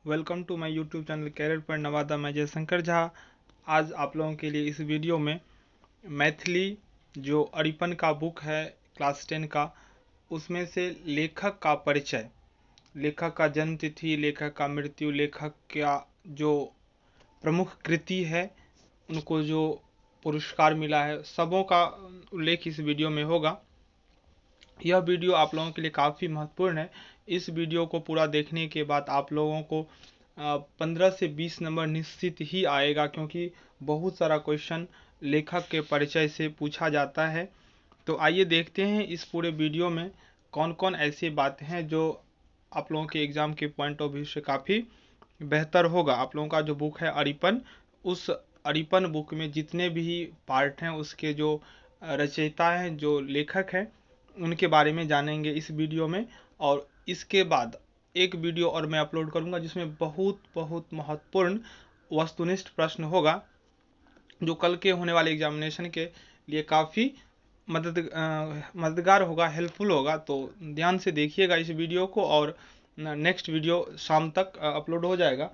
Welcome to my YouTube channel career point Nawada. मैं जयशंकर झा। आज आप लोगों के लिए इस वीडियो में मैथिली जो अरिपन का बुक है क्लास 10 का, उसमें से लेखक का परिचय, लेखक का जन्म तिथि, लेखक का मृत्यु, लेखक का जो प्रमुख कृति है, उनको जो पुरस्कार मिला है, सबों का उल्लेख इस वीडियो में होगा। यह वीडियो आप लोगों के लिए काफ़ी महत्वपूर्ण है। इस वीडियो को पूरा देखने के बाद आप लोगों को 15 से 20 नंबर निश्चित ही आएगा, क्योंकि बहुत सारा क्वेश्चन लेखक के परिचय से पूछा जाता है। तो आइए देखते हैं इस पूरे वीडियो में कौन कौन ऐसी बातें हैं जो आप लोगों के एग्ज़ाम के पॉइंट ऑफ व्यू से काफ़ी बेहतर होगा। आप लोगों का जो बुक है अरिपन, उस अरिपन बुक में जितने भी पार्ट हैं, उसके जो रचयिता हैं, जो लेखक हैं, उनके बारे में जानेंगे इस वीडियो में। और इसके बाद एक वीडियो और मैं अपलोड करूंगा जिसमें बहुत बहुत महत्वपूर्ण वस्तुनिष्ठ प्रश्न होगा, जो कल के होने वाले एग्जामिनेशन के लिए काफ़ी मददगार होगा, हेल्पफुल होगा। तो ध्यान से देखिएगा इस वीडियो को, और नेक्स्ट वीडियो शाम तक अपलोड हो जाएगा,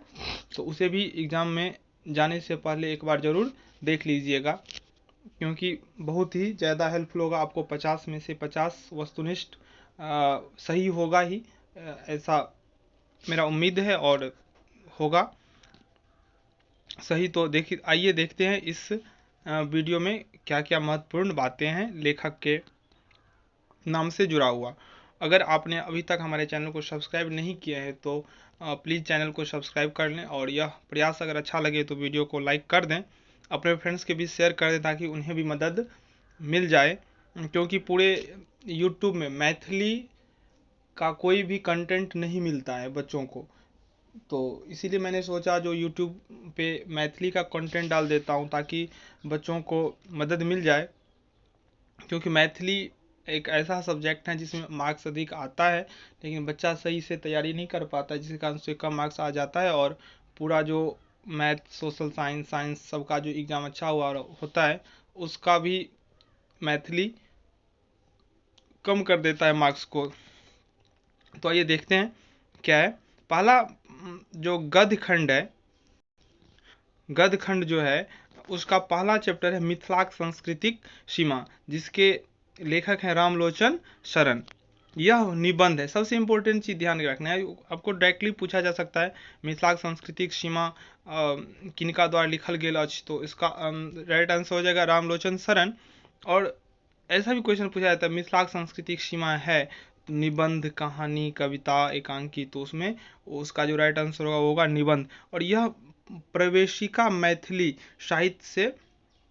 तो उसे भी एग्ज़ाम में जाने से पहले एक बार ज़रूर देख लीजिएगा, क्योंकि बहुत ही ज़्यादा हेल्पफुल होगा। आपको 50 में से 50 वस्तुनिष्ठ सही होगा ही, ऐसा मेरा उम्मीद है और होगा सही। तो देखिए, आइए देखते हैं इस वीडियो में क्या क्या महत्वपूर्ण बातें हैं लेखक के नाम से जुड़ा हुआ। अगर आपने अभी तक हमारे चैनल को सब्सक्राइब नहीं किया है तो प्लीज़ चैनल को सब्सक्राइब कर लें, और यह प्रयास अगर अच्छा लगे तो वीडियो को लाइक कर दें, अपने फ्रेंड्स के बीच शेयर कर दें, ताकि उन्हें भी मदद मिल जाए। क्योंकि पूरे यूट्यूब में मैथिली का कोई भी कंटेंट नहीं मिलता है बच्चों को, तो इसीलिए मैंने सोचा जो यूट्यूब पे मैथिली का कंटेंट डाल देता हूँ, ताकि बच्चों को मदद मिल जाए। क्योंकि मैथिली एक ऐसा सब्जेक्ट है जिसमें मार्क्स अधिक आता है, लेकिन बच्चा सही से तैयारी नहीं कर पाता, जिसके कारण से कम मार्क्स आ जाता है, और पूरा जो मैथ, सोशल साइंस, सबका जो एग्ज़ाम अच्छा हुआ होता है, उसका भी मैथिली कम कर देता है मार्क्स को। तो आइए देखते हैं क्या है। पहला जो गद्य खंड है, गद्य खंड जो है उसका पहला चैप्टर है मिथिलाक सांस्कृतिक सीमा, जिसके लेखक हैं रामलोचन शरण। यह निबंध है। सबसे इम्पोर्टेंट चीज़ ध्यान रखना है, आपको डायरेक्टली पूछा जा सकता है मिथिलाक सांस्कृतिक सीमा किनका द्वारा लिखल गेल अछि, तो इसका राइट आंसर हो जाएगा रामलोचन शरण। और ऐसा भी क्वेश्चन पूछा जाता है मिथिलाक सांस्कृतिक सीमा है निबंध, कहानी, कविता, एकांकी, तो उसमें उसका जो राइट आंसर होगा वो होगा निबंध। और यह प्रवेशिका मैथिली साहित्य से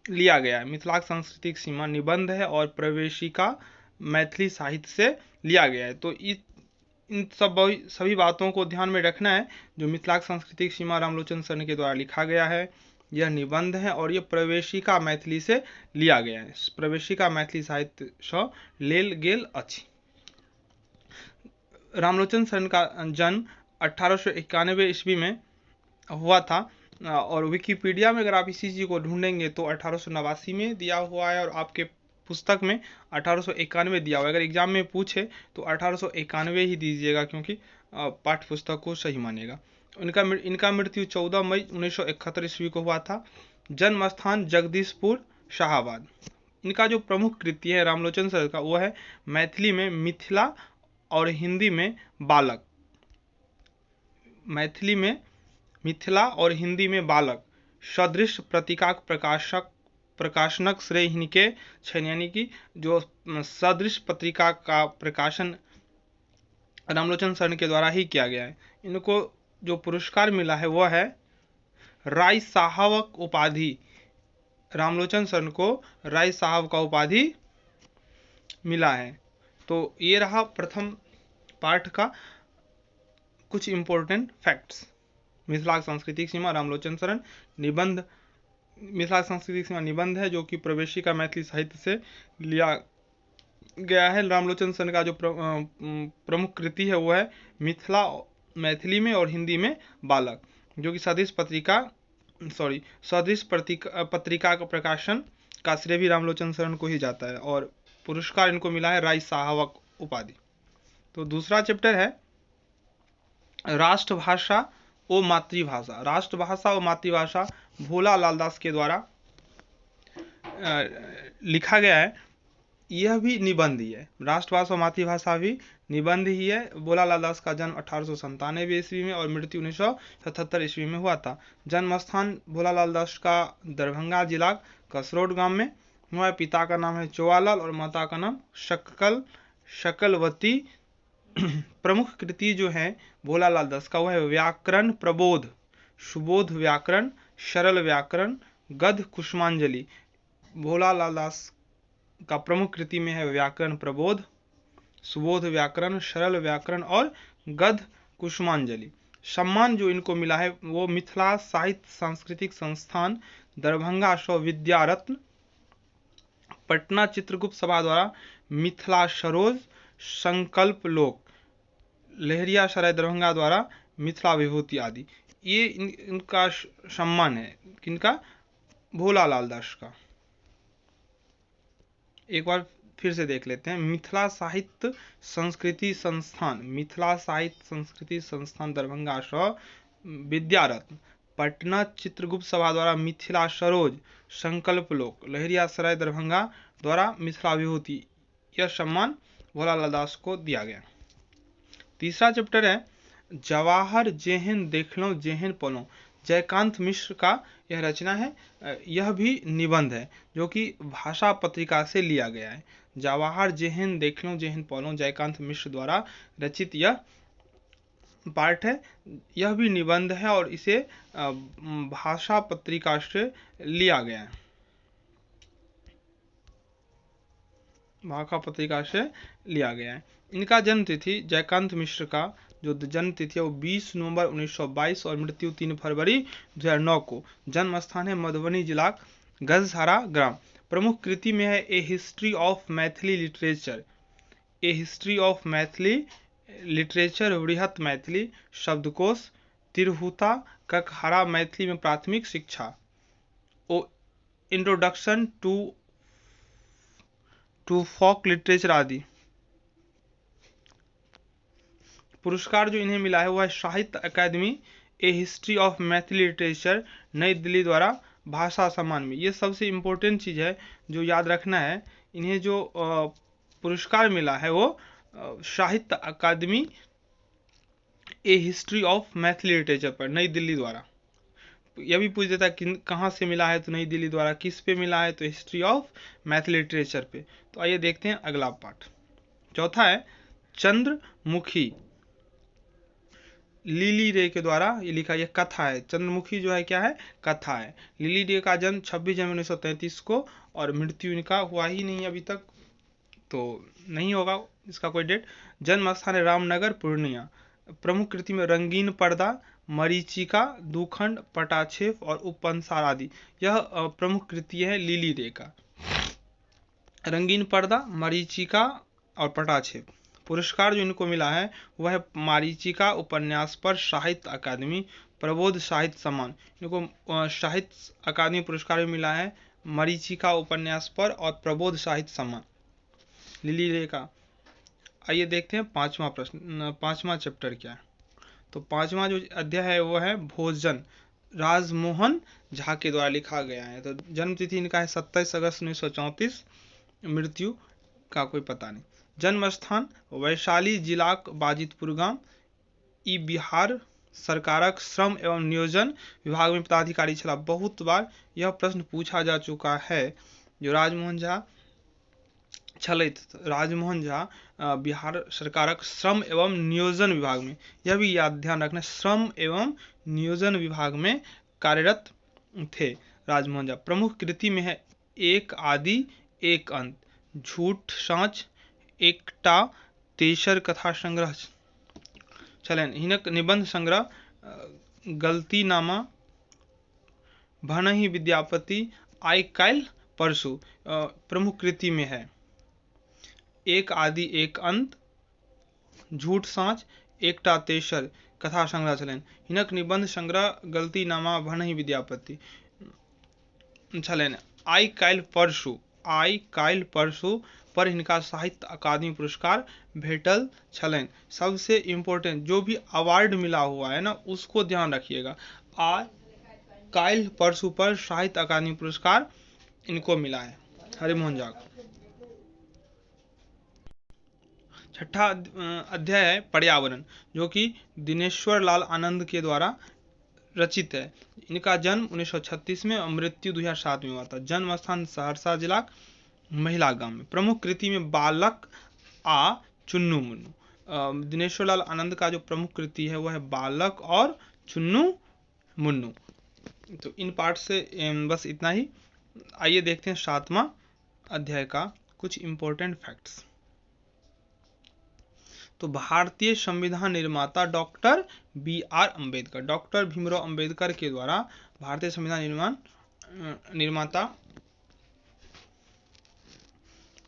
लिया गया है। मिथिलाक सांस्कृतिक सीमा निबंध है और प्रवेशिका मैथिली साहित्य से लिया गया है। तो इन सभी बातों को ध्यान में रखना है। जो मिथिलाक सांस्कृतिक सीमा रामलोचन शरण के द्वारा लिखा गया है, यह निबंध है, और यह प्रवेशिका मैथिली से लिया गया है। प्रवेशिका मैथिली साहित्य से लेल गेल अछि। रामलोचन शरण का जन्म 1891 ईस्वी में हुआ था, और विकिपीडिया में अगर आप इसी चीज़ को ढूंढेंगे तो 1889 में दिया हुआ है, और आपके पुस्तक में 1891 दिया हुआ है। अगर एग्जाम में पूछे तो 1891 ही दीजिएगा, क्योंकि पाठ्य पुस्तक को सही मानेगा। इनका मृत्यु 14 मई 1971 ईस्वी को हुआ था। जन्म स्थान जगदीशपुर, शाहाबाद। इनका जो प्रमुख कृति है रामलोचन सर का, वो है मैथिली में मिथिला और हिंदी में बालक। मैथिली में मिथिला और हिंदी में बालक, सदृश प्रतीकाक प्रकाशनक श्रेय हिनके छन, यानी कि जो सदृश पत्रिका का प्रकाशन रामलोचन शरण के द्वारा ही किया गया है। इनको जो पुरस्कार मिला है वह है राय साहब उपाधि। रामलोचन शरण को राय साहब का उपाधि मिला है। तो ये रहा प्रथम पार्ट का कुछ इंपॉर्टेंट फैक्ट्स। मिथिलाक सांस्कृतिक सीमा रामलोचन शरण निबंध। मिथिलाक सांस्कृतिक सीमा निबंध है, जो कि प्रवेशिका मैथिली साहित्य से लिया गया है। रामलोचन शरण का जो प्रमुख कृति है वो है मिथिला, मैथिली में और हिंदी में बालक, जो कि सदृश पत्रिका का प्रकाशन का श्रेय भी रामलोचन शरण को ही जाता है, और पुरस्कार इनको मिला है राय साहब उपाधि। तो दूसरा चैप्टर है राष्ट्रभाषा ओ मातृभाषा, राष्ट्रभाषा और मातृभाषा भोला लाल दास के द्वारा लिखा गया है। यह भी निबंध ही है, राष्ट्रभाषा और मातृभाषा भी निबंध ही है। भोला लाल दास का जन्म 1897 ईस्वी में और मृत्यु 1977 ईस्वी में हुआ था। जन्म स्थान भोला लाल दास का दरभंगा जिला कसरोड गांव में हुआ है। पिता का नाम है चौवालाल और माता का नाम शकलवती। प्रमुख कृति जो है भोला लाल दास का, वह है व्याकरण प्रबोध, सुबोध व्याकरण, सरल व्याकरण, गद्य कुसुमांजलि। भोला लाल दास का प्रमुख कृति में है व्याकरण प्रबोध, सुबोध व्याकरण, सरल व्याकरण और गद्य कुसुमांजलि। सम्मान जो इनको मिला है वो मिथिला साहित्य सांस्कृतिक संस्थान दरभंगा सौ विद्यारत्न, पटना चित्रगुप्त सभा द्वारा मिथिला सरोज, संकल्प लोक, लहरियासराय दरभंगा द्वारा मिथिला विभूति आदि। ये इनका सम्मान है, किनका? भोला लाल दास का। एक बार फिर से देख लेते हैं। मिथिला साहित्य संस्कृति संस्थान, मिथिला साहित्य संस्कृति संस्थान दरभंगा सौ विद्यारत्न, पटना चित्रगुप्त सभा द्वारा मिथिला सरोज, संकल्प लोक, लहरियासराय दरभंगा द्वारा मिथिला विभूति। यह सम्मान भोला लाल दास को दिया गया। तीसरा चैप्टर है जवाहर जेहन देखलो जेहन पलो। जयकांत मिश्र का यह रचना है। यह भी निबंध है जो कि भाषा पत्रिका से लिया गया है। जवाहर जेहन देखलो जेहन पलो जयकांत मिश्र द्वारा रचित यह पाठ है। यह भी निबंध है और इसे भाषा पत्रिका से लिया गया है, भाषा पत्रिका से लिया गया है। इनका जन्म तिथि जयकांत मिश्र का जो जन्म तिथि है वो 20 नवंबर 1922 और मृत्यु 3 फरवरी 2009 को। जन्म स्थान है मधुबनी जिला गजधारा ग्राम। प्रमुख कृति में है a history of Maithili literature, a history of Maithili literature, बृहत मैथिली शब्दकोश, तिरहुता ककहरा मैथिली में प्राथमिक शिक्षा, ओ इंट्रोडक्शन टू फोक लिटरेचर आदि। पुरस्कार जो इन्हें मिला है वह Sahitya Akademi a history of Maithili literature New Delhi द्वारा भाषा सम्मान में। ये सबसे इम्पोर्टेंट चीज़ है जो याद रखना है। इन्हें जो पुरस्कार मिला है वो साहित्य Akademi a history of Maithili literature पर नई दिल्ली द्वारा। यह भी पूछ देता है कि कहाँ से मिला है, तो नई दिल्ली द्वारा। किस पे मिला है, तो हिस्ट्री ऑफ मैथिली लिटरेचर पे। तो आइए देखते हैं अगला पाठ। चौथा है चंद्रमुखी, लिली रे के द्वारा ये लिखा, यह कथा है। चंद्रमुखी जो है क्या है, कथा है। लिली रे का जन्म 26 जनवरी 1933 को और मृत्यु इनका हुआ ही नहीं अभी तक, तो नहीं होगा इसका कोई डेट। जन्म स्थान है रामनगर पूर्णिया। प्रमुख कृति में रंगीन पर्दा, मरीचिका, दूखंड, पटाक्षेप और उपंसार आदि। यह प्रमुख कृति है लिली रे का। रंगीन पर्दा, मरीचिका और पटाक्षेप। पुरस्कार जो इनको मिला है वह है मरीचिका उपन्यास पर साहित्य अकादमी प्रबोध साहित्य सम्मान। इनको साहित्य अकादमी पुरस्कार भी मिला है मरीचिका उपन्यास पर और प्रबोध साहित्य सम्मान लिली रे का। आइए देखते हैं पांचवा प्रश्न, पांचवा चैप्टर क्या है। तो पांचवा जो अध्याय है वो है भोजन, राजमोहन झा के द्वारा लिखा गया है। तो जन्म तिथि इनका है 27 अगस्त 1934, मृत्यु का कोई पता नहीं। जन्म स्थान वैशाली जिला बाजितपुर गांव। ई बिहार सरकारक श्रम एवं नियोजन विभाग में पदाधिकारी छला। बहुत बार यह प्रश्न पूछा जा चुका है। जो राजमोहन झा छलैत, राजमोहन झा बिहार सरकारक श्रम एवं नियोजन विभाग में, यह भी याद ध्यान रखना, श्रम एवं नियोजन विभाग में कार्यरत थे राजमोहन झा। प्रमुख कृति में है एक आदि एक अंत, झूठ साँच, एकटा तेसर कथा संग्रह छलनि। हिनक निबंध संग्रह गलतीनामा, भनहि विद्यापति, आइ काल्हि परसू प्रमुख कृति में है। एक आदि एक अंत, झूठ साँच, एकटा तेसर कथा संग्रह छलनि। हिनक निबंध संग्रह गलतीनामा, भनहि विद्यापति छलनि। आइ काल्हि परसू, आइ काल्हि परसू पर हिनका साहित्य अकादमी पुरस्कार भेटल छलनि। सबसे इम्पोर्टेंट जो भी अवार्ड मिला हुआ है ना उसको ध्यान रखिएगा। आज काल्हि परसों पर साहित्य अकादमी पुरस्कार इनको मिला है, हरिमोहन झा को। छठा अध्याय है पर्यावरण, जो कि दिनेश्वर लाल आनंद के द्वारा रचित है। इनका जन्म 1936 में और मृत्यु 2007 में हुआ था। जन्म स्थान सहरसा जिला महिला गांव में। प्रमुख कृति में बालक आ चुन्नू मुन्नू। दिनेश्वर लाल आनंद का जो प्रमुख कृति है वह है बालक और चुन्नू मुन्नू। तो इन पार्ट से बस इतना ही। आइए देखते हैं 7वां अध्याय का कुछ इंपॉर्टेंट फैक्ट्स। तो भारतीय संविधान निर्माता doctor B.R. Ambedkar, doctor Bhimrao Ambedkar के द्वारा भारतीय संविधान निर्माता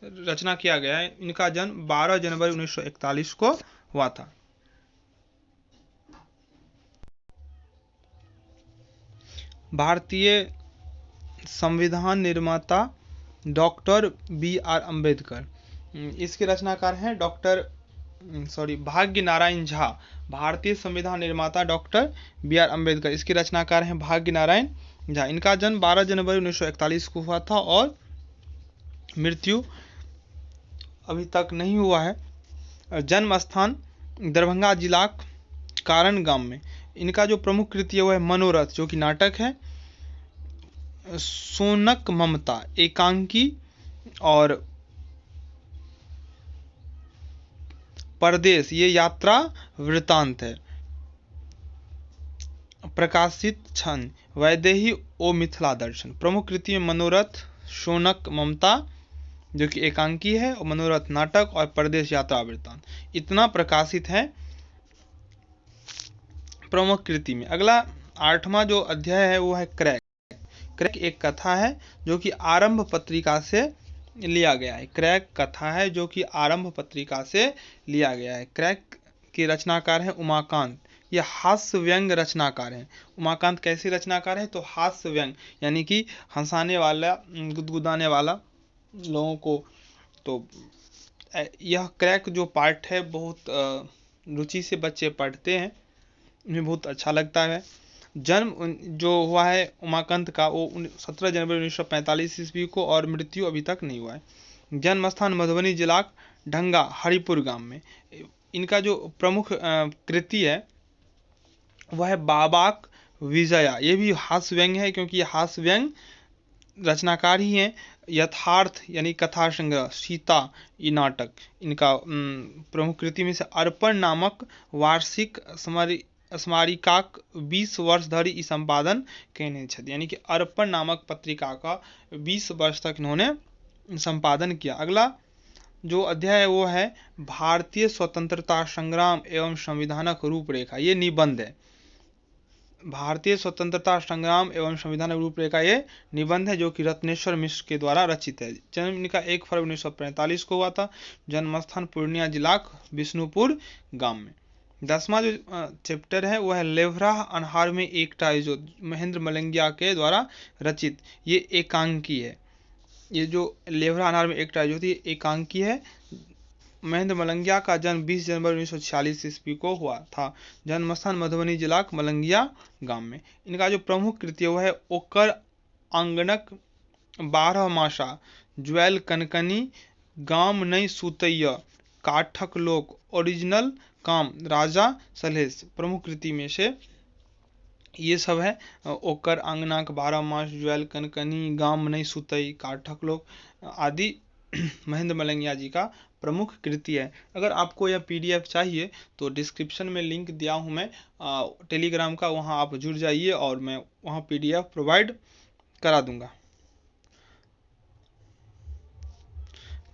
रचना किया गया है। इनका जन्म 12 जनवरी 1941 को हुआ था। भारतीय संविधान निर्माता डॉक्टर B.R. अम्बेडकर, इसके रचनाकार हैं भाग्य नारायण झा। भारतीय संविधान निर्माता डॉक्टर B.R. अम्बेडकर, इसके रचनाकार हैं भाग्य नारायण झा। इनका जन्म 12 जनवरी 1941 को हुआ था और मृत्यु अभी तक नहीं हुआ है। जन्म स्थान दरभंगा जिला कारण गांव में। इनका जो प्रमुख कृति है वह है मनोरथ, जो कि नाटक है। सोनक ममता एकांकी और परदेश ये यात्रा वृतांत है। प्रकाशित छंद वैदेही ओ मिथिला दर्शन। प्रमुख कृति में मनोरथ, सोनक ममता जो कि एकांकी है, और मनोरथ नाटक और परदेश यात्रा वृतांत, इतना प्रकाशित है प्रमुख कृति में। अगला 8वां जो अध्याय है वो है क्रैक। क्रैक एक कथा है जो कि आरंभ पत्रिका से लिया गया है। क्रैक कथा है जो कि आरंभ पत्रिका से लिया गया है। क्रैक के रचनाकार हैं उमाकांत, ये हास्य व्यंग रचनाकार हैं। उमाकांत कैसे रचनाकार है? तो हास्य व्यंग यानी कि हंसाने वाला, गुदगुदाने वाला लोगों को। तो यह क्रैक जो पार्ट है बहुत रुचि से बच्चे पढ़ते हैं, उन्हें बहुत अच्छा लगता है। जन्म जो हुआ है उमाकांत का वो 17 जनवरी 1945 ईस्वी को और मृत्यु अभी तक नहीं हुआ है। जन्म स्थान मधुबनी जिला ढंगा हरिपुर गांव में। इनका जो प्रमुख कृति है वह है बाबाक विजया। ये भी हास्य व्यंग है क्योंकि ये हास्य व्यंग रचनाकार ही हैं। यथार्थ यानी कथा संग्रह, सीता ये नाटक इनका प्रमुख कृति में से। अर्पण नामक वार्षिक स्मारिकाक 20 वर्ष धरि ई संपादन कयने छथि, यानी कि अर्पण नामक पत्रिका का 20 वर्ष तक इन्होंने संपादन किया। अगला जो अध्याय है वो है भारतीय स्वतंत्रता संग्राम एवं संविधानक रूपरेखा। ये निबंध है। भारतीय स्वतंत्रता संग्राम एवं संविधानक रूपरेखा ये निबंध है जो कि रत्नेश्वर मिश्र के द्वारा रचित है। जन्म इनका 1 फरवरी 1945 को हुआ था। जन्म स्थान पूर्णिया जिला विष्णुपुर गांव में। 10वां जो चैप्टर है वह है लेवरा अनहार में एकटा इजोत, महेंद्र मलंगिया के द्वारा रचित। ये एकांकी है। ये जो लेवरा अनहार में एकटा इजोत ये एकांकी है। महेंद्र मलंगिया का जन्म 20 जनवरी 1946 ईस्वी को हुआ था। जन्म स्थान मधुबनी जिला मलंगिया गांव में। इनका जो प्रमुख कृति है वह है ओकर आंगनक 12 मासा, ज्वेल कनकनी, गाम नहीं सुतैया, काठक लोक, ओरिजिनल काम, राजा सलहेश। प्रमुख कृति में से ये सब है। ओकर आंगना का 12 मास, ज्वेल कनकनी, गाम नहीं सुतई, काठक लोक आदि महेंद्र मलंगिया जी का प्रमुख कृति है। अगर आपको यह PDF चाहिए तो डिस्क्रिप्शन में लिंक दिया हूँ मैं टेलीग्राम का, वहाँ आप जुड़ जाइए और मैं वहाँ PDF प्रोवाइड करा दूंगा।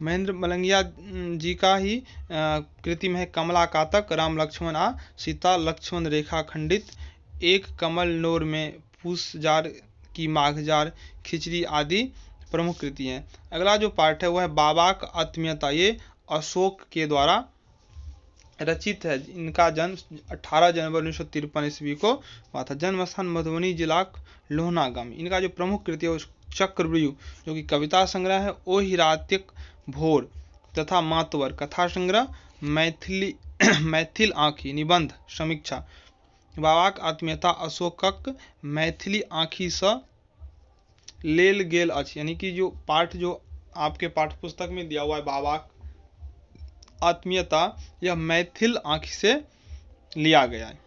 महेंद्र मलंगिया जी का ही कृति में है कमला कातक, राम लक्ष्मण आ सीता लक्ष्मण रेखा खंडित, एक कमल नोर में पूस जार की माघ जार, खिचड़ी आदि प्रमुख कृति हैं। अगला जो पार्ट है वह है बाबा का आत्मीयता। ये अशोक के द्वारा रचित है। इनका जन्म 18 जनवरी 1953 ईस्वी को हुआ था। जन्म स्थान मधुबनी जिला लोहना गांव। इनका जो प्रमुख कृति है चक्रव्यूह जो कि कविता संग्रह है। ओ हिरातिक भोर तथा मातवर, कथा संग्रह, मैथिल आँखि, निबंध, समीक्षा, बाबाक आत्मीयता, अशोकक मैथिली आँखि सँ लेल गेल अछि। यानी कि जो पाठ जो आपके पाठ्य पुस्तक में दिया हुआ है बाबाक आत्मीयता, यह मैथिल आँखि से लिया गया है।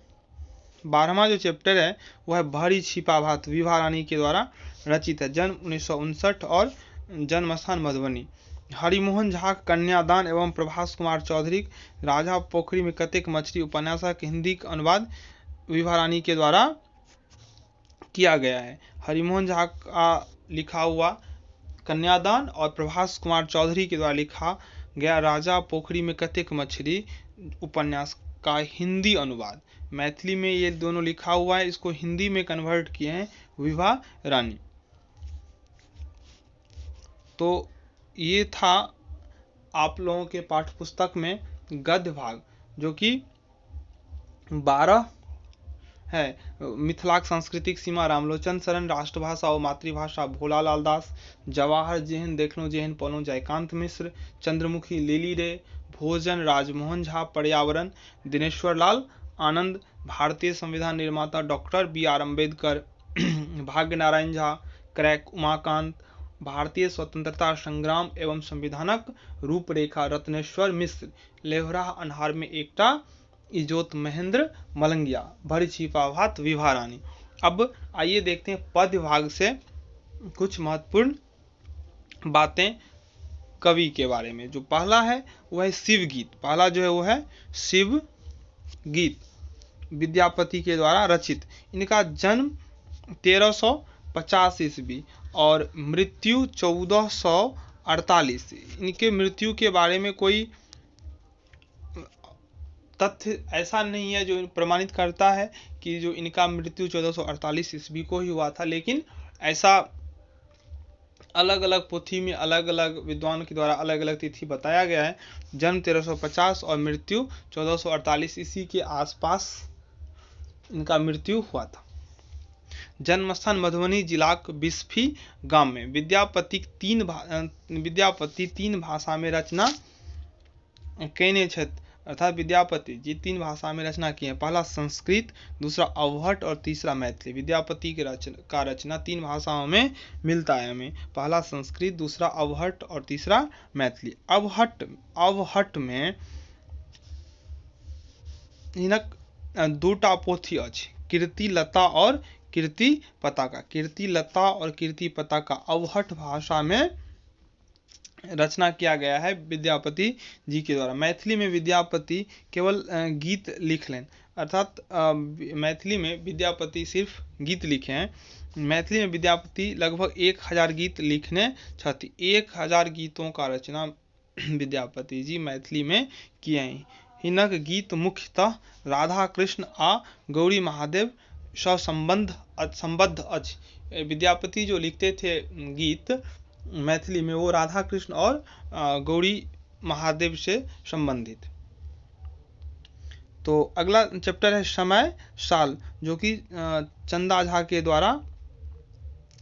12वां जो चैप्टर है वह है भरी छिपा भात, विभा रानी के द्वारा रचित है। जन्म 1959 और जन्म स्थान मधुबनी। हरिमोहन झा कन्यादान एवं प्रभास कुमार चौधरी राजा पोखरी में कतेक मछली उपन्यास का हिंदी का अनुवाद विभा रानी के द्वारा किया गया है। हरिमोहन झा का लिखा हुआ कन्यादान और प्रभास कुमार चौधरी के द्वारा लिखा गया राजा पोखरी में कतेक मछली उपन्यास का हिंदी अनुवाद, मैथिली में ये दोनों लिखा हुआ है, इसको हिंदी में कन्वर्ट किए हैं विभा रानी। तो ये था आप लोगों के पाठ्य पुस्तक में गद्य भाग, जो कि 12 है। मिथिलाक सांस्कृतिक सीमा, रामलोचन शरण, राष्ट्रभाषा और मातृभाषा भोलालाल दास, जवाहर जेहन देखलो जेहन पौनो, जयकांत मिश्र, चंद्रमुखी लिली रे, भोजन, राजमोहन झा, पर्यावरण, दिनेश्वर लाल आनंद, भारतीय संविधान निर्माता डॉक्टर बी.आर. अम्बेडकर, भाग्य नारायण झा, क्रैक उमाकांत, भारतीय स्वतंत्रता संग्राम एवं संविधानक रूपरेखा रत्नेश्वर मिश्र, लेहरा अन्हार में एकटा इजोत महेंद्र मलंगिया, भरी छिपा भात विभा रानी। अब आइए देखते हैं पद्य भाग से कुछ महत्वपूर्ण बातें कवि के बारे में। जो पहला है वह है शिव गीत। पहला जो है वो है शिव गीत, विद्यापति के द्वारा रचित। इनका जन्म 1350 ईस्वी और मृत्यु 1448। इनके मृत्यु के बारे में कोई तथ्य ऐसा नहीं है जो प्रमाणित करता है कि जो इनका मृत्यु 1448 ईस्वी को ही हुआ था, लेकिन ऐसा अलग अलग पोथी में अलग अलग विद्वान के द्वारा अलग अलग तिथि बताया गया है। जन्म 1350 और मृत्यु 1448 ईस्वी के आसपास इनका मृत्यु हुआ था। जन्म स्थान मधुबनी जिलाक बिस्फी गांव में। विद्यापति तीन भाषा में रचना केने छथि, अर्थात विद्यापति जी 3 भाषा में रचना किए हैं। पहला संस्कृत, दूसरा अवहट और तीसरा मैथिली। विद्यापति की रचना 3 भाषाओं में मिलता है हमें, पहला संस्कृत, दूसरा अवहट और तीसरा मैथिली। अवहट में हिनक 2टा पोथी अछि, कीर्ति लता और कीर्ति पताका। कीर्ति लता और कीर्ति पताका अवहट भाषा में रचना किया गया है विद्यापति जी के द्वारा। मैथिली में विद्यापति केवल गीत लिख लें, अर्थात मैथिली में विद्यापति सिर्फ गीत लिखे हैं। मैथिली में विद्यापति लगभग 1000 गीत लिखने छथि। 1000 गीतों का रचना विद्यापति जी मैथिली में किए हैं। हिनक गीत मुख्यतः राधा कृष्ण आ गौरी महादेव से संबद्ध अछि। विद्यापति जो लिखते थे गीत मैथिली में, वो राधा कृष्ण और गौरी महादेव से संबंधित। तो अगला चैप्टर है समय साल, जो कि चंदा झा के द्वारा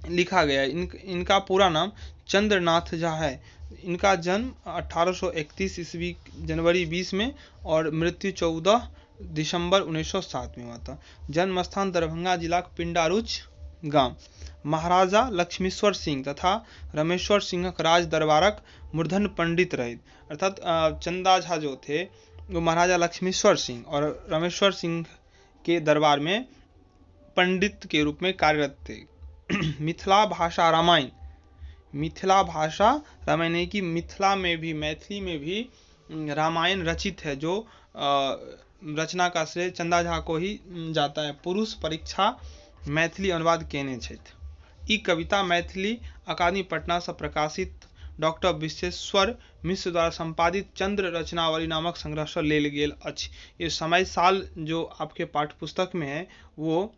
लिखा गया है। इनका पूरा नाम चंद्रनाथ झा है। इनका जन्म 1831 ईस्वी जनवरी 20 में और मृत्यु 14 दिसंबर 1907 में हुआ था। जन्म स्थान दरभंगा जिला पिंडारुच गांव। महाराजा लक्ष्मीश्वर सिंह तथा रमेश्वर सिंह राज दरबारक मूर्धन पंडित रहे। अर्थात चंदा झा जो थे वो महाराजा लक्ष्मीश्वर सिंह और रमेश्वर सिंह के दरबार में पंडित के रूप में कार्यरत थे। मिथिला भाषा रामायण। मिथिला भाषा रामायण है कि मिथिला में भी, मैथिली में भी रामायण रचित है, जो रचना का श्रेय चंदा झा को ही जाता है। पुरुष परीक्षा मैथिली अनुवाद केने छथि। ई कविता मैथिली अकादमी पटना से प्रकाशित डॉक्टर विश्वेश्वर मिश्र द्वारा संपादित चंद्र रचनावली नामक संग्रह से लेल गेल अछि। ये समय साल जो आपके पाठ्य पुस्तक में है वो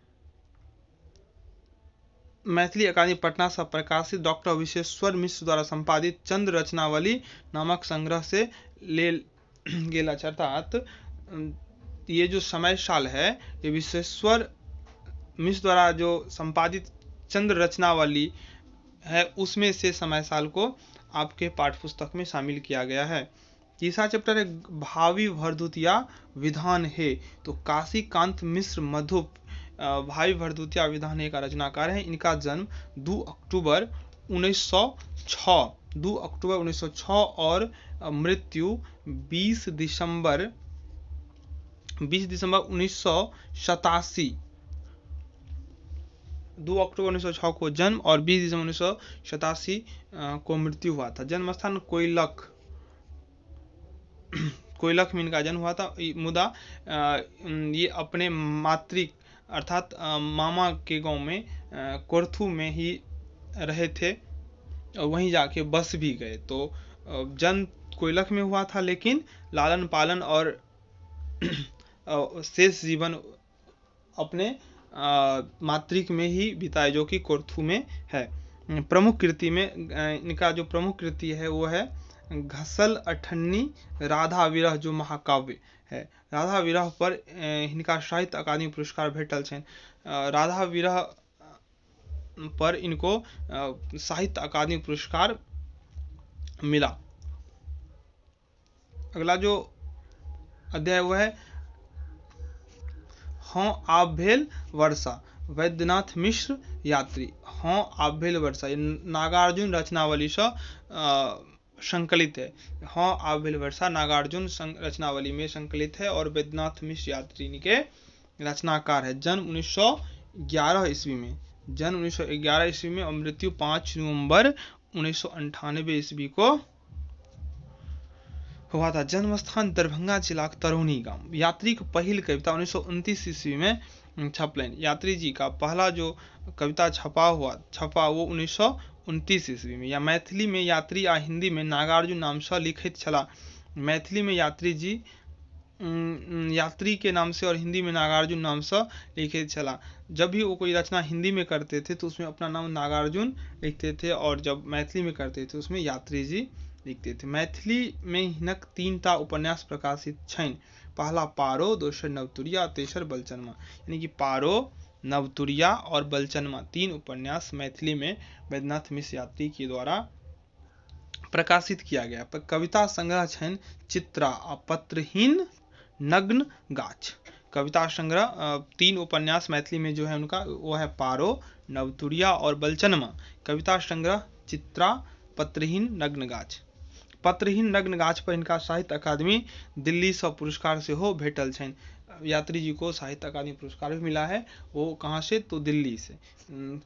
मैथिली अकादमी पटना से प्रकाशित डॉक्टर विश्वेश्वर मिश्र द्वारा संपादित चंद्र रचनावली नामक संग्रह से लेल गेल अछि। अर्थात ये जो समय साल है ये विश्वेश्वर मिश्र द्वारा जो संपादित चंद्र रचनावली है उसमें से समय साल को आपके पाठ्य पुस्तक में शामिल किया गया है। तीसरा चैप्टर है भावी भरदुतिया विधान है। तो काशीकांत मिश्र मधुप भावी भरदुतिया विधान है का रचनाकार है। इनका जन्म 2 अक्टूबर 1906 2 अक्टूबर 1906 और मृत्यु 20 दिसंबर 1987। 2 अक्टूबर 1906 को जन्म और 20 दिसंबर 1987 को मृत्यु हुआ था। जन्म स्थान कोइलख में इनका जन्म हुआ था। मुदा ये अपने मातृक अर्थात मामा के गांव में कोरथू में ही रहे थे और वहीं जाके बस भी गए। तो जन्म कोइलख में हुआ था, लेकिन लालन पालन और शेष जीवन अपने मातृक में ही बिताए, जो कि कोरथू में है। प्रमुख कृति में इनका जो प्रमुख कृति है वो है घसल अठन्नी राधा विरह, जो महाकाव्य है। राधा विरह पर इनका साहित्य अकादमी पुरस्कार भेटल छनि। राधा विरह पर इनको साहित्य अकादमी पुरस्कार मिला। अगला जो अध्याय वो है हाँ आप भेल वर्षा, वैद्यनाथ मिश्र यात्री। हाँ आप भेल वर्षा ये नागार्जुन रचनावली से संकलित है। हाँ आप भेल वर्षा नागार्जुन रचनावली में संकलित है और वैद्यनाथ मिश्र यात्री के रचनाकार है। जन्म 1911 ईस्वी में, जन्म 1911 ईस्वी में और मृत्यु 5 नवंबर 1998 ईस्वी को हुआ था। जन्म स्थान दरभंगा जिला तरोनी गांव। यात्री की पहली कविता 1929 ईस्वी में छपलन। यात्री जी का पहला जो कविता छपा वो 1929 ईस्वी में। या मैथिली में यात्री आ हिंदी में नागार्जुन नाम से लिखित छला। मैथिली में यात्री जी यात्री के नाम से और हिंदी में नागार्जुन नाम से लिखित छला। जब भी वो कोई रचना हिंदी में करते थे तो उसमें अपना नाम नागार्जुन लिखते थे, और जब मैथिली में करते थे उसमें यात्री जी लिखते थे। मैथिली में हिनक 3टा उपन्यास प्रकाशित छनि। पहला पारो, दोसर नवतुरिया, तेसर बलचनमा। यानी कि पारो, नवतुरिया और बलचनमा 3 उपन्यास मैथिली में वैद्यनाथ मिश्र यात्री के द्वारा प्रकाशित किया गया। पर कविता संग्रह छनि चित्रा आ पत्रहीन नग्न गाछ। कविता संग्रह 3 उपन्यास मैथिली में जो है उनका वो है पारो, नवतुरिया और बलचनमा। कविता संग्रह चित्रा, पत्रहीन नग्न गाछ। पत्रहीन नग्न गाछ पर इनका साहित्य अकादमी दिल्ली से पुरस्कार से हो भेटल छनि। यात्री जी को साहित्य अकादमी पुरस्कार भी मिला है। वो कहाँ से? तो दिल्ली से।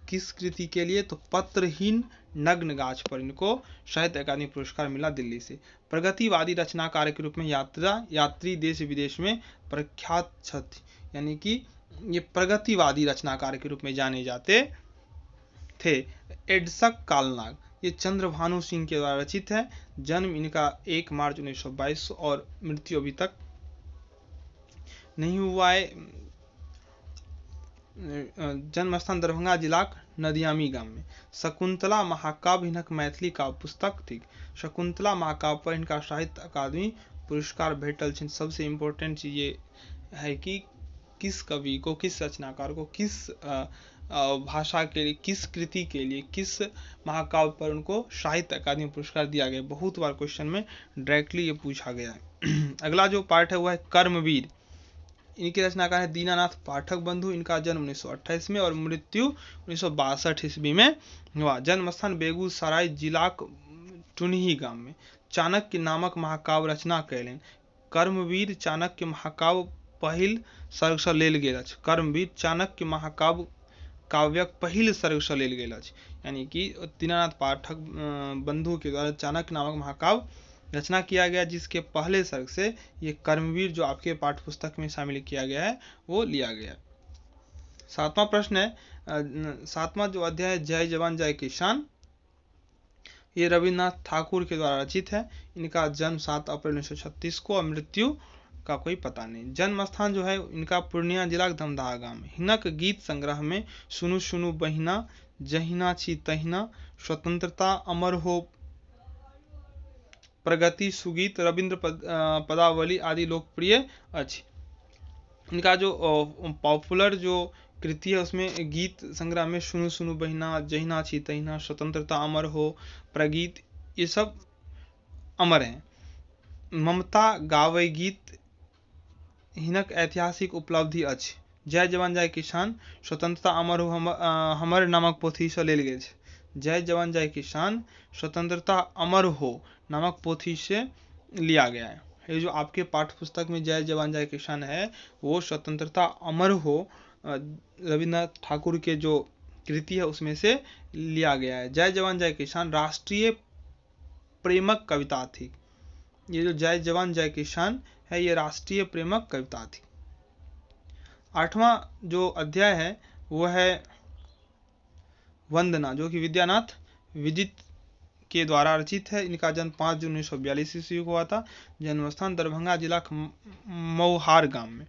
किस कृति के लिए? तो पत्रहीन नग्न गाछ पर इनको साहित्य अकादमी पुरस्कार मिला दिल्ली से। प्रगतिवादी रचनाकार के रूप में यात्री देश विदेश में प्रख्यात छथि। यानी कि ये प्रगतिवादी रचनाकार के रूप में जाने जाते थे। एडसक कालनाग ये चंद्रभानु सिंह के द्वारा रचित है। जन्म इनका 1 मार्च 1922 और मृत्यु अभी तक नहीं हुआ है। जन्म स्थान दरभंगा जिला नदियामी गांव में। शकुंतला महाकाव्य इनक मैथिली का पुस्तक थी। शकुंतला महाकाव्य पर इनका साहित्य अकादमी पुरस्कार भेटल छनि। सबसे इम्पोर्टेंट चीज ये है कि किस कवि को, किस रचनाकार को, किस भाषा के लिए, किस कृति के लिए, किस महाकाव्य पर उनको साहित्य अकादमी पुरस्कार दिया गया। बहुत बार क्वेश्चन में डायरेक्टली ये पूछा गया है। अगला जो पार्ट है वो है कर्मवीर। इनके रचनाकार है दीनानाथ पाठक बंधु। इनका जन्म 1928 में और मृत्यु 1962 ईस्वी में हुआ। जन्म स्थान बेगूसराय जिला टुनही गांव में। चाणक्य नामक महाकाव्य रचना कयलनि। कर्मवीर चाणक्य महाकाव्य पहिल सर्ग से लेल गेल अछि। कर्मवीर चाणक्य महाकाव्य काव्यक पहिल सर्ग से लेल गेल अछि। यानी कि दीनानाथ पाठक बंधु के द्वारा चाणक्य नामक महाकाव्य रचना किया गया, जिसके पहले सर्ग से ये कर्मवीर जो आपके पाठ्य पुस्तक में शामिल किया गया है वो लिया गया। 7वां प्रश्न है, 7वां जो अध्याय है जय जवान जय किसान, ये रविन्द्रनाथ ठाकुर के द्वारा रचित है। इनका जन्म 7 अप्रैल 1936 को और मृत्यु का कोई पता नहीं। जन्म स्थान जो है इनका पूर्णिया जिला धमदाहा गांव में। हिनक गीत संग्रह में सुनु सुनु बहिना, जहिना छी तहिना, स्वतंत्रता, अमर हो, प्रगति, सुगीत, रविंद्र पदावली आदि लोकप्रिय अछि। इनका जो पॉपुलर जो कृति है उसमें गीत संग्रह में सुनु सुनु बहिना, जहिना छी तहिना, स्वतंत्रता अमर हो, प्रगीत, ये सब अमर हैं। ममता गावै गीत हिनक ऐतिहासिक उपलब्धि अछि। जय जवान जय किसान, स्वतंत्रता अमर हो हमर नामक पोथी से लेल गेल छै। जय जवान जय किसान, स्वतंत्रता अमर हो नामक पोथी से लिया गया है। ये जो आपके पाठ्य पुस्तक में जय जवान जय किसान है, वो स्वतंत्रता अमर हो रविन्द्रनाथ ठाकुर के जो कृति है उसमें से लिया गया है। जय जवान जय किसान राष्ट्रीय प्रेमक कविता थी। ये जो जय जवान जय किसान है, ये राष्ट्रीय प्रेमक कविता थी। 8वां जो अध्याय है वो है वंदना, जो कि विद्यानाथ विदित के द्वारा रचित है। इनका जन्म 5 जून 1942 ईस्वी को हुआ था। जन्मस्थान दरभंगा जिला मौहार गांव में।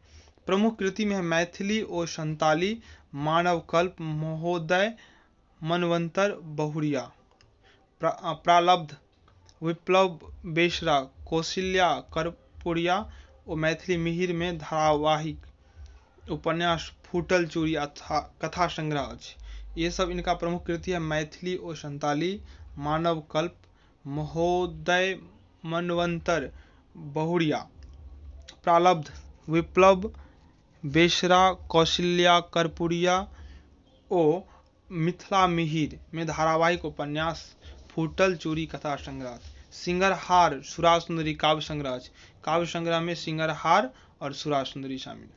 प्रमुख कृति में है मैथिली और संताली, मानव कल्प, महोदय, मनवंतर, बहुरिया, प्रालब्ध, विप्लव, बेसरा, कौशल्या, कर्पूरिया और मैथिली मिहिर में धारावाहिक उपन्यास फूटल चूड़ी कथा संग्रह अछि। ये सब इनका प्रमुख कृति है। मैथिली और संताली, मानव कल्प, महोदय, मनवंतर, बहुरिया, प्रालब्ध, विप्लव, बेसरा, कौशल्या, कर्पूरिया और मिथिला मिहिर में धारावाहिक उपन्यास फूटल चूड़ी कथा संग्रह। सिंगरहार सुरा सुंदरी काव्य संग्रह। काव्य संग्रह में सिंगरहार और सुरा सुंदरी शामिल।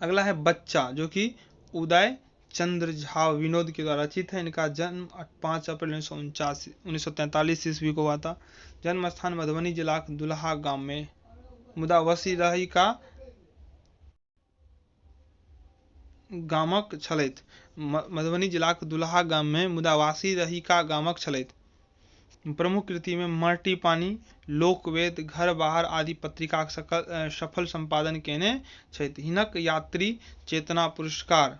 अगला है बच्चा, जो कि उदय चंद्र झा विनोद के द्वारा रचित है। इनका जन्म 5 अप्रैल 1943 ईस्वी को हुआ था। जन्म स्थान मधुबनी जिला के दुल्हा गांव में। मुदा वसी रही का गामक छलैथ। मधुबनी जिला के दुल्हा गाम में मुदावासी रही का गामक छलैथ। प्रमुख कृति में मरटी पानी, लोकवेद, घर बाहर आदि पत्रिका सफल संपादन केने छथि। हिनक यात्री चेतना पुरस्कार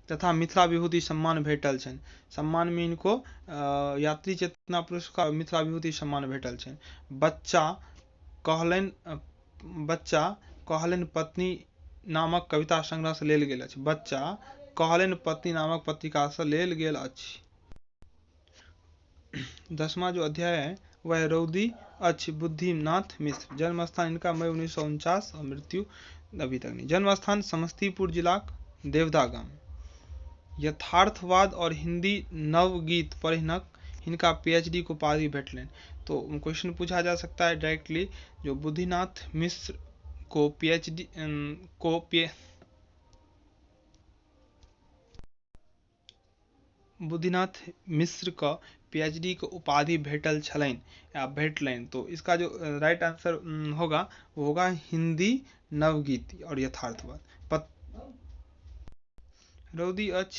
तथा मिथिला विभूति सम्मान भेटल छनि। सम्मान में इनको यात्री चेतना पुरस्कार और मिथिला विभूति सम्मान भेटल छनि। बच्चा कहलनि पत्नी नामक कविता संग्रह से लेल गेल अछि। बच्चा कहलनि पत्नी नामक पत्रिका से लेल गेल अछि। 10वां जो अध्याय है वह रौदी अछि बुद्धिनाथ मिश्र। जन्म स्थान इनका मई 1949 और मृत्यु अभी तक नहीं। जन्म स्थान समस्तीपुर जिला देवदा गांव। यथार्थवाद और हिंदी नवगीत पर हिनका पीएचडी को उपाधि भेटलनि। तो क्वेश्चन पूछा जा सकता है डायरेक्टली, जो बुद्धिनाथ मिश्र को बुद्धिनाथ मिश्र का पीएचडी को उपाधि भेटल छलनि या भेटलनि, तो इसका जो राइट आंसर होगा वो होगा हिंदी नवगीत और यथार्थवाद। रौदी अच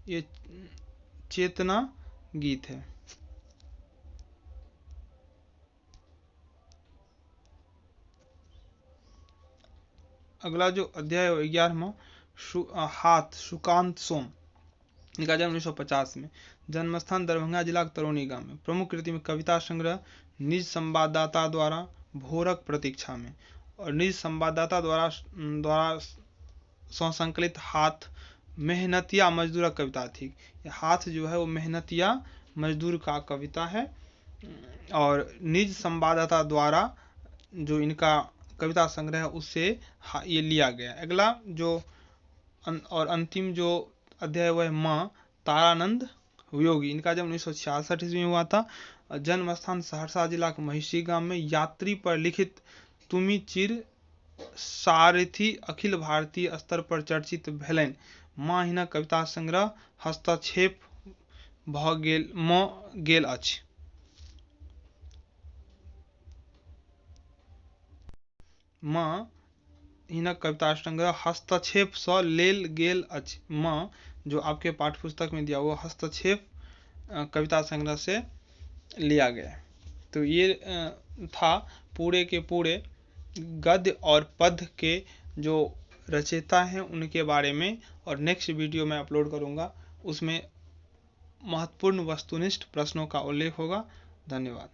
ये चेतना गीत है। अगला जो अध्याय है 11वां हाथ सुकांत सोम। इनका जन्म 1950 में। जन्म स्थान दरभंगा जिला के तरौनी गांव में। प्रमुख कृति में कविता संग्रह निज संवाददाता द्वारा भोरक प्रतीक्षा में और निज संवाददाता द्वारा संकलित हाथ मेहनतिया मजदूर कविता थी। हाथ जो है वो मेहनतिया मजदूर का कविता है और निज संवाददाता द्वारा जो इनका कविता संग्रह है उससे ये लिया गया। अगला जो और अंतिम जो अध्याय वह माँ तारानंद वियोगी। इनका जन्म 1966 ईस्वी में हुआ था। जन्म स्थान सहरसा जिला के महिषी गांव में। यात्री पर लिखित तुमी चिर सारथी अखिल भारतीय स्तर पर चर्चित भेलनि। माँ हिनक कविता संग्रह हस्तक्षेप भ गेल अछि। माँ हिनक कविता संग्रह हस्तक्षेप से लेल गेल अछि। माँ जो आपके पाठ्य पुस्तक में दिया हुआ हस्तक्षेप कविता संग्रह से लिया गया। तो ये था पूरे के पूरे गद्य और पद्य के जो रचयिता हैं उनके बारे में, और नेक्स्ट वीडियो में अपलोड करूँगा, उसमें महत्वपूर्ण वस्तुनिष्ठ प्रश्नों का उल्लेख होगा। धन्यवाद।